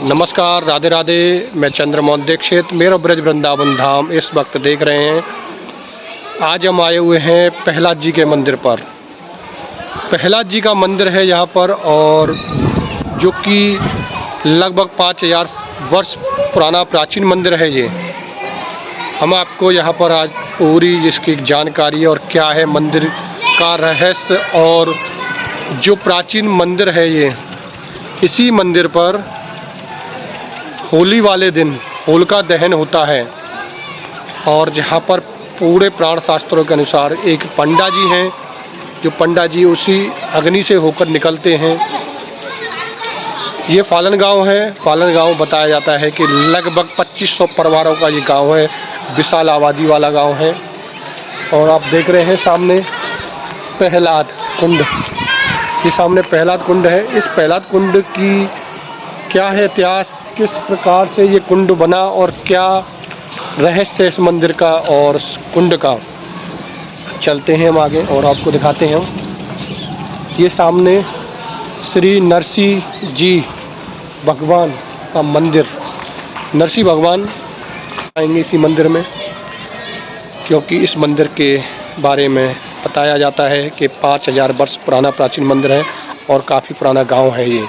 नमस्कार, राधे राधे। मैं चंद्रमोहन दीक्षित, मेरा ब्रज वृंदावन धाम इस वक्त देख रहे हैं। आज हम आए हुए हैं प्रहलाद जी के मंदिर पर। प्रहलाद जी का मंदिर है यहाँ पर, और जो कि लगभग 5000 वर्ष पुराना प्राचीन मंदिर है। ये हम आपको यहाँ पर आज पूरी इसकी जानकारी और क्या है मंदिर का रहस्य, और जो प्राचीन मंदिर है ये, इसी मंदिर पर होली वाले दिन होलिका दहन होता है। और जहाँ पर पूरे प्राण शास्त्रों के अनुसार एक पंडा जी हैं, जो पंडा जी उसी अग्नि से होकर निकलते हैं। ये फालन गांव है। फालन गांव बताया जाता है कि लगभग 2500 परिवारों का ये गांव है, विशाल आबादी वाला गांव है। और आप देख रहे हैं सामने प्रहलाद कुंड। ये सामने प्रहलाद कुंड है। इस प्रहलाद कुंड की क्या है इतिहास, किस प्रकार से ये कुंड बना और क्या रहस्य इस मंदिर का और कुंड का, चलते हैं हम आगे और आपको दिखाते हैं हम। ये सामने श्री नरसिंह जी भगवान का मंदिर, नरसिंह भगवान आएंगे इसी मंदिर में, क्योंकि इस मंदिर के बारे में बताया जाता है कि 5000 वर्ष पुराना प्राचीन मंदिर है और काफ़ी पुराना गांव है ये।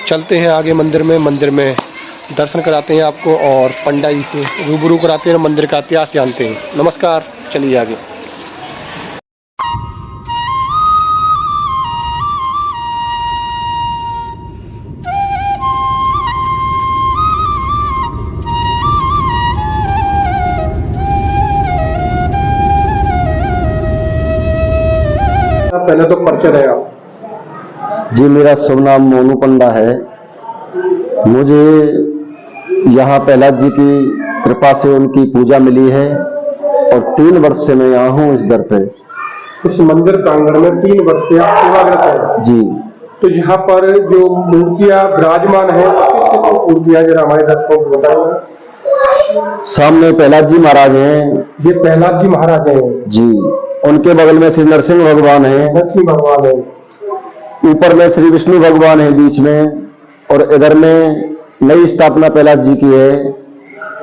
चलते हैं आगे मंदिर में दर्शन कराते हैं आपको और पंडा जी से रूबरू कराते हैं, मंदिर का इतिहास जानते हैं। नमस्कार, चलिए आगे। पहले तो परिचय देगा जी। मेरा शुभ नाम मोनू पंडा है। मुझे यहाँ प्रहलाद जी की कृपा से उनकी पूजा मिली है और 3 वर्ष से मैं यहाँ हूँ इस दर पे। इस मंदिर प्रांगण में 3 वर्ष से आप सेवारत हैं जी। तो यहाँ पर जो मूर्तियाँ विराजमान है, मूर्तियाँ जरा हमारे दर्शकों को बताओ। सामने प्रहलाद जी महाराज हैं। ये प्रहलाद जी महाराज हैं जी। उनके बगल में श्री नरसिंह भगवान है। नरसिंह भगवान है। ऊपर में श्री विष्णु भगवान है बीच में, और इधर में नई स्थापना प्रहलाद जी की है,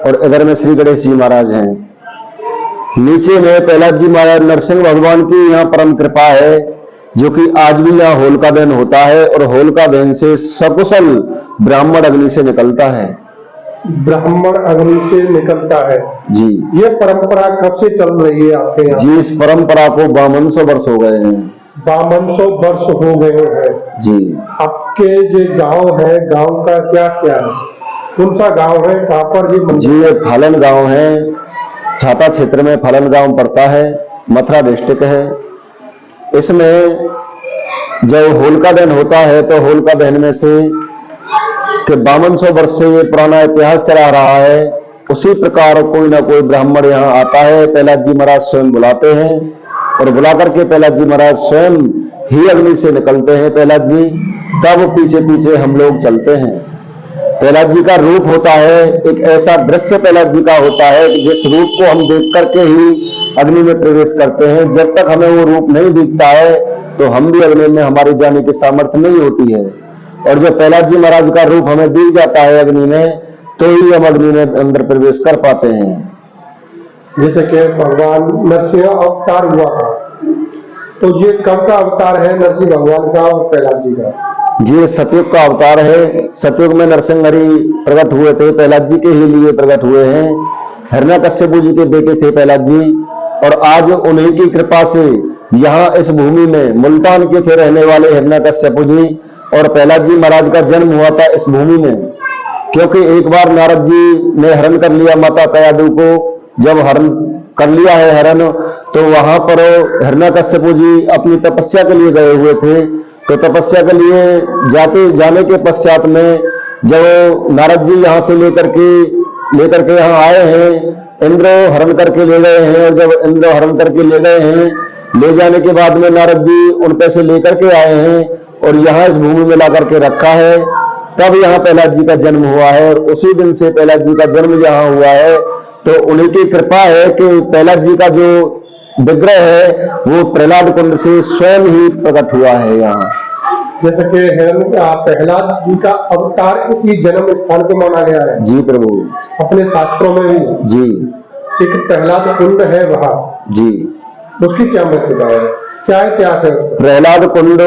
और इधर में श्री गणेश जी महाराज हैं। नीचे में प्रहलाद जी महाराज नरसिंह भगवान की यहाँ परम कृपा है, जो कि आज भी यहाँ होलिका दहन होता है, और होलिका दहन से सकुशल ब्राह्मण अग्नि से निकलता है। ब्राह्मण अग्नि से निकलता है जी। ये परंपरा कब से चल रही है आपके यहाँ? जी, इस परंपरा को 5200 वर्ष हो गए हैं। 5200 वर्ष हो गए हैं जी। आपके जो गांव है, गांव का क्या क्या है, कौन सा गांव है, कहाँ पर ये जी? ये फालन गांव है, छाता क्षेत्र में फालन गांव पड़ता है, मथुरा डिस्ट्रिक्ट है। इसमें जब होलिका दहन होता है तो होलिका दहन में से कि 5200 वर्ष से ये पुराना इतिहास चला रहा है। उसी प्रकार कोई ना कोई ब्राह्मण यहाँ आता है, प्रहलाद जी महाराज स्वयं बुलाते हैं, और बुला करके प्रहलाद जी महाराज स्वयं ही अग्नि से निकलते हैं प्रहलाद जी। तब पीछे पीछे हम लोग चलते हैं। प्रहलाद जी का रूप होता है, एक ऐसा दृश्य प्रहलाद जी का होता है कि जिस रूप को हम देख करके ही अग्नि में प्रवेश करते हैं। जब तक हमें वो रूप नहीं दिखता है तो हम भी अग्नि में हमारी जाने की सामर्थ्य नहीं होती है। और जब प्रहलाद जी महाराज का रूप हमें दिख जाता है अग्नि में, तो ही हम अग्नि में अंदर प्रवेश कर पाते हैं। जैसे कि भगवान नरसिंह अवतार हुआ था, तो ये कब का अवतार है नरसिंह भगवान का और प्रहलाद जी का? जी, सतयुग का अवतार है। सतयुग में नरसिंह हरि प्रकट हुए थे, प्रहलाद जी के ही लिए प्रकट हुए हैं। हिरण्यकश्यप जी के बेटे थे प्रहलाद जी, और आज उन्हीं की कृपा से यहाँ इस भूमि में मुल्तान के थे रहने वाले हिरण्यकश्यप जी, और प्रहलाद जी महाराज का जन्म हुआ था इस भूमि में। क्योंकि एक बार नारद जी ने हरण कर लिया माता कयादु को। जब हरण कर लिया है हरण, तो वहां पर हिरण्यकश्यप जी अपनी तपस्या के लिए गए हुए थे। तो तपस्या के लिए जाने के पश्चात में जब नारद जी यहाँ से लेकर के यहाँ आए हैं, इंद्र हरण करके ले गए हैं। और जब इंद्र हरण करके ले गए हैं, ले जाने के बाद में नारद जी उन पैसे लेकर के आए हैं और यहाँ इस भूमि में ला करके रखा है। तब यहाँ प्रहलाद जी का जन्म हुआ है, और उसी दिन से प्रहलाद जी का जन्म यहाँ हुआ है। तो उन्हीं की कृपा है कि प्रहलाद जी का जो विग्रह है वो प्रहलाद कुंड से स्वयं ही प्रकट हुआ है यहाँ। जैसे कि प्रहलाद जी का अवतार इसी जन्म स्थान को माना गया है। जी प्रभु। अपने शास्त्रों में भी जी। एक प्रहलाद कुंड है वहाँ। जी। उसकी क्या महत्वता है, क्या इतिहास है? प्रहलाद कुंड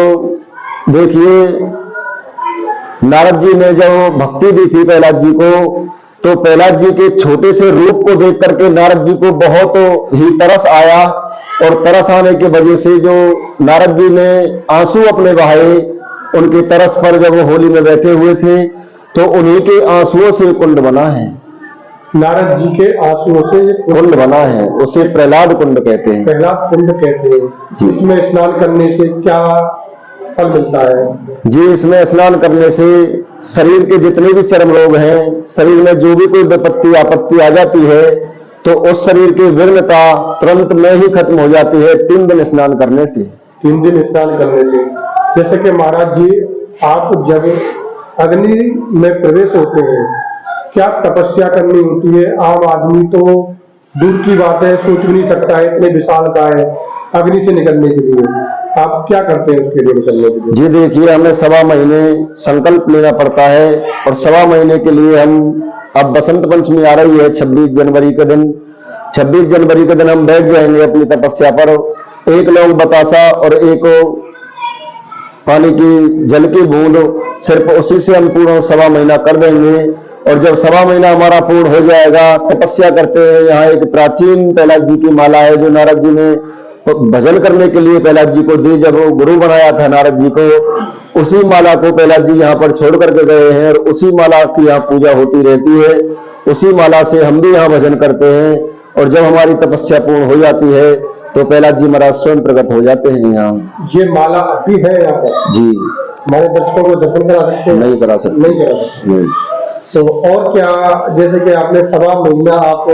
देखिए, नारद जी ने जब भक्ति दी थी प्रहलाद जी को, तो प्रहलाद जी के छोटे से रूप को देख करके नारद जी को बहुत ही तरस आया, और तरस आने की वजह से जो नारद जी ने आंसू अपने बहाए, उनके तरस पर जब वो होली में बैठे हुए थे, तो उन्हीं के आंसुओं से कुंड बना है। नारद जी के आंसुओं से कुंड बना है, उसे प्रहलाद कुंड कहते हैं। प्रहलाद कुंड कहते हैं। इसमें स्नान करने से क्या फल मिलता है? जी, इसमें स्नान करने से शरीर के जितने भी चर्म रोग हैं, शरीर में जो भी कोई विपत्ति आपत्ति आ जाती है, तो उस शरीर की विघ्नता तुरंत में ही खत्म हो जाती है 3 दिन स्नान करने से। 3 दिन स्नान करने से। जैसे कि महाराज जी, आप जब अग्नि में प्रवेश होते हैं, क्या तपस्या करनी होती है? आम आदमी तो दूर की बात है, सोच भी नहीं सकता है, इतने विशालता है अग्नि से निकलने के लिए। आप क्या करते हैं उसके लिए निकलने के लिए? जी देखिए, हमें 1.25 महीने संकल्प लेना पड़ता है, और 1.25 महीने के लिए हम, अब बसंत पंचमी आ रही है 26 जनवरी के दिन, 26 जनवरी के दिन हम बैठ जाएंगे अपनी तपस्या पर। 1 लौंग बतासा और 1 पानी की जल की बूंद, सिर्फ उसी से हम पूरा 1.25 महीना कर देंगे। और जब 1.25 महीना हमारा पूर्ण हो जाएगा, तपस्या करते हैं। यहाँ एक प्राचीन प्रहलाद जी की माला है, जो नारद जी ने भजन करने के लिए प्रहलाद जी को दी, जब वो गुरु बनाया था नारद जी को, उसी माला को प्रहलाद जी यहाँ पर छोड़ करके गए हैं, और उसी माला की यहाँ पूजा होती रहती है। उसी माला से हम भी यहाँ भजन करते हैं, और जब हमारी तपस्या पूर्ण हो जाती है, तो प्रहलाद जी महाराज स्वयं प्रकट हो जाते हैं यहाँ। ये माला अभी है यहाँ पर? जी। हमारे दर्शकों को दर्शन करा सकते हैं? नहीं करा सकते। नहीं करा सकते। तो और क्या, जैसे कि आपने 1.25 महीना आप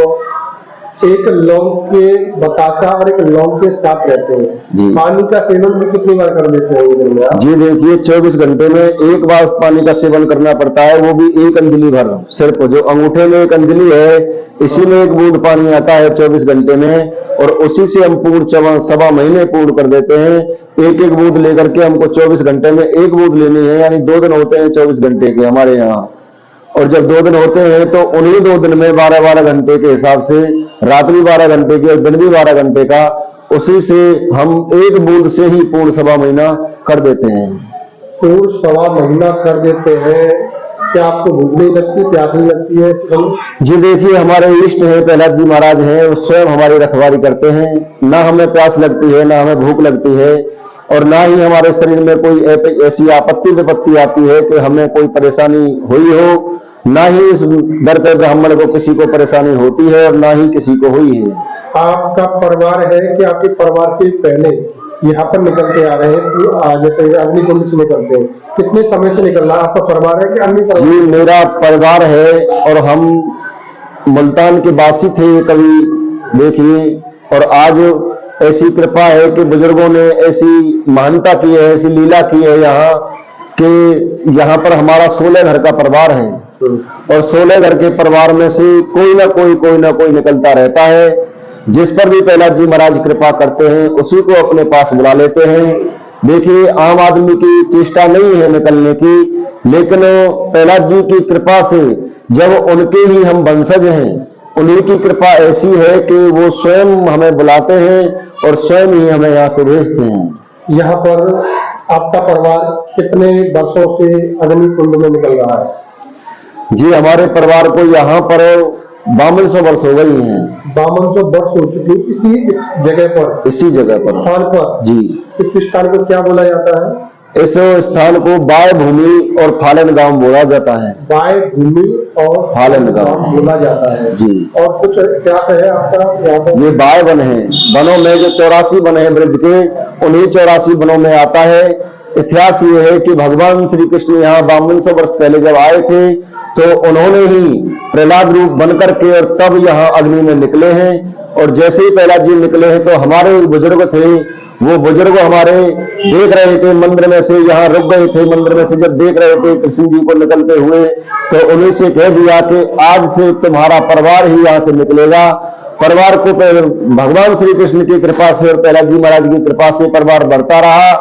1 लौंग के बतासा और 1 लौंग के साथ रहते हैं, पानी का सेवन भी कितनी बार कर लेते हैं दिन में? जी देखिए, 24 घंटे में 1 बार पानी का सेवन करना पड़ता है, वो भी 1 अंजलि भर। सिर्फ जो अंगूठे में 1 अंजलि है, इसी में 1 बूंद पानी आता है 24 घंटे में, और उसी से हम पूर्ण 1.25 महीने पूर्ण कर देते हैं। 1-1 बूंद लेकर के हमको 24 घंटे में 1 बूंद लेनी है, यानी 2 दिन होते हैं 24 घंटे के हमारे यहाँ। और जब 2 दिन होते हैं, तो उन्हीं 2 दिन में 12-12 घंटे के हिसाब से, रात भी 12 घंटे की और दिन भी 12 घंटे का, उसी से हम 1 बूंद से ही पूर्ण 1.25 महीना कर देते हैं। पूर्ण 1.25 महीना कर देते हैं। क्या आपको भूख नहीं लगती, प्यास नहीं लगती है? जी देखिए, हमारे इष्ट है प्रहलाद जी महाराज हैं, वो स्वयं हमारी रखवाली करते हैं। ना हमें प्यास लगती है, ना हमें भूख लगती है, और ना ही हमारे शरीर में कोई ऐसी आपत्ति विपत्ति आती है कि हमें कोई परेशानी हुई हो। ना ही इस दर पे ब्राह्मण को किसी को परेशानी होती है, और ना ही किसी को हुई है। आपका परिवार है कि आपके परिवार से पहले यहाँ पर निकलते आ रहे हैं, जैसे अग्नि कुंड से निकलते हैं, कितने समय से निकल रहा है? आपका परिवार है कि अन्य परिवार? जी, मेरा परिवार है, और हम मुल्तान के वासी थे कभी, देखिए। और आज ऐसी कृपा है कि बुजुर्गों ने ऐसी महानता की है, ऐसी लीला की है यहाँ, कि यहाँ पर हमारा 16 घर का परिवार है, और 16 घर के परिवार में से कोई ना कोई निकलता रहता है। जिस पर भी प्रहलाद जी महाराज कृपा करते हैं, उसी को अपने पास बुला लेते हैं। देखिए, आम आदमी की चेष्टा नहीं है निकलने की, लेकिन प्रहलाद जी की कृपा से, जब उनके ही हम वंशज हैं, उन्हीं की कृपा ऐसी है कि वो स्वयं हमें बुलाते हैं, और स्वयं ही हमें यहाँ से भेजते हैं। यहाँ पर आपका परिवार कितने वर्षों से अग्नि कुंड में निकल रहा है? जी, हमारे परिवार को यहाँ पर 5200 वर्ष हो गई हैं। 5200 वर्ष हो चुके इसी जगह पर? इसी जगह पर, स्थान पर। जी। इस स्थान को क्या बोला जाता है? इस स्थान को बाय भूमि और फालन गांव बोला जाता है। बाय भूमि और फालन गांव बोला जाता है। जी। और कुछ इतिहास है आपका? ये बाय वन है, वनों में जो 84 वन है ब्रज के, उन्हीं 84 वनों में आता है। इतिहास ये है कि भगवान श्री कृष्ण यहाँ 5200 वर्ष पहले जब आए थे, तो उन्होंने ही प्रहलाद रूप बन करके और तब यहाँ अग्नि में निकले हैं। और जैसे ही प्रहलाद जी निकले हैं, तो हमारे बुजुर्ग थे, वो बुजुर्ग हमारे देख रहे थे मंदिर में से, यहाँ रुक गए थे मंदिर में से, जब देख रहे थे कृष्ण जी को निकलते हुए, तो उन्हीं से कह दिया कि आज से तुम्हारा परिवार ही यहाँ से निकलेगा। परिवार को भगवान श्री कृष्ण की कृपा से और प्रहलाद जी महाराज की कृपा से परिवार बढ़ता रहा,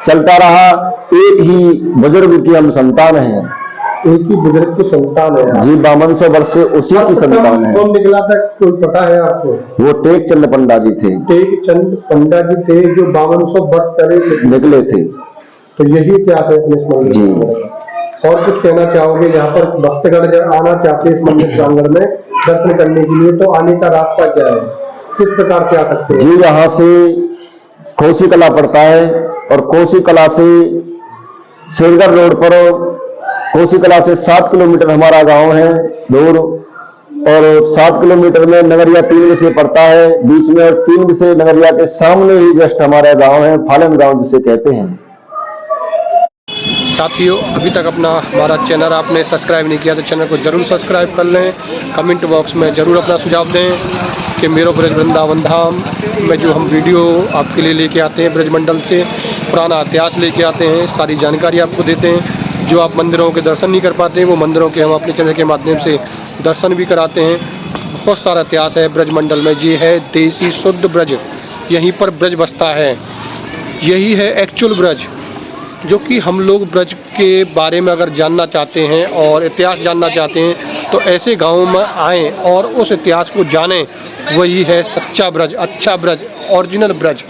चलता रहा। एक ही बुजुर्ग की हम संतान हैं। एक ही बुजुर्ग की संतान है जी, 5200 वर्ष से उसी की संतान है। कौन निकला था, कोई पता है आपको? वो टेक चंद पंडा जी थे। टेक चंद पंडा जी थे जो 5200 वर्ष पहले निकले थे। तो यही इतिहास है अपने इस मंदिर जी। और कुछ कहना चाहोगे? यहाँ पर भक्तगण जब आना चाहते हैं इस मंदिर प्रांगण में दर्शन करने के लिए, तो आने का रास्ता क्या है, किस प्रकार से आ सकते हैं? जी, यहाँ से कोसी कला पड़ता है और कोसी कला से शेरगढ़ रोड पर, कोसी कला से 7 किलोमीटर हमारा गांव है दूर, और 7 किलोमीटर में नगरिया 3 विषय पड़ता है बीच में, और 3 विषय नगरिया के सामने ही जस्ट हमारा गांव है, फालन गांव जिसे कहते हैं। साथियों, अभी तक हमारा चैनल आपने सब्सक्राइब नहीं किया तो चैनल को जरूर सब्सक्राइब कर लें। कमेंट बॉक्स में जरूर अपना सुझाव दें कि मेरो ब्रज वृंदावन धाम में जो हम वीडियो आपके लिए लेके आते हैं, ब्रजमंडल से पुराना इतिहास लेके आते हैं, सारी जानकारी आपको देते हैं। जो आप मंदिरों के दर्शन नहीं कर पाते हैं वो मंदिरों के हम अपने चैनल के माध्यम से दर्शन भी कराते हैं। बहुत सारा इतिहास है ब्रजमंडल में। ये है देसी शुद्ध ब्रज, यहीं पर ब्रज बसता है, यही है एक्चुअल ब्रज। जो कि हम लोग ब्रज के बारे में अगर जानना चाहते हैं और इतिहास जानना चाहते हैं तो ऐसे गाँवों में आएँ और उस इतिहास को जानें। वही है सच्चा ब्रज, अच्छा ब्रज, ओरिजिनल ब्रज।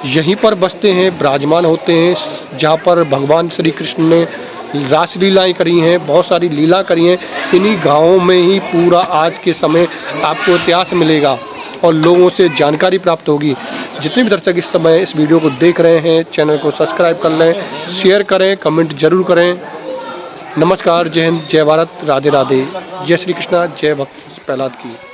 यहीं पर बसते हैं, विराजमान होते हैं, जहाँ पर भगवान श्री कृष्ण ने रासलीलाएँ करी हैं, बहुत सारी लीला करी हैं। इन्हीं गाँवों में ही पूरा आज के समय आपको इतिहास मिलेगा और लोगों से जानकारी प्राप्त होगी। जितने भी दर्शक इस समय इस वीडियो को देख रहे हैं, चैनल को सब्सक्राइब कर लें, शेयर करें, कमेंट जरूर करें। नमस्कार, जय हिंद, जय भारत, राधे राधे, जय श्री कृष्णा, जय भक्त प्रहलाद की।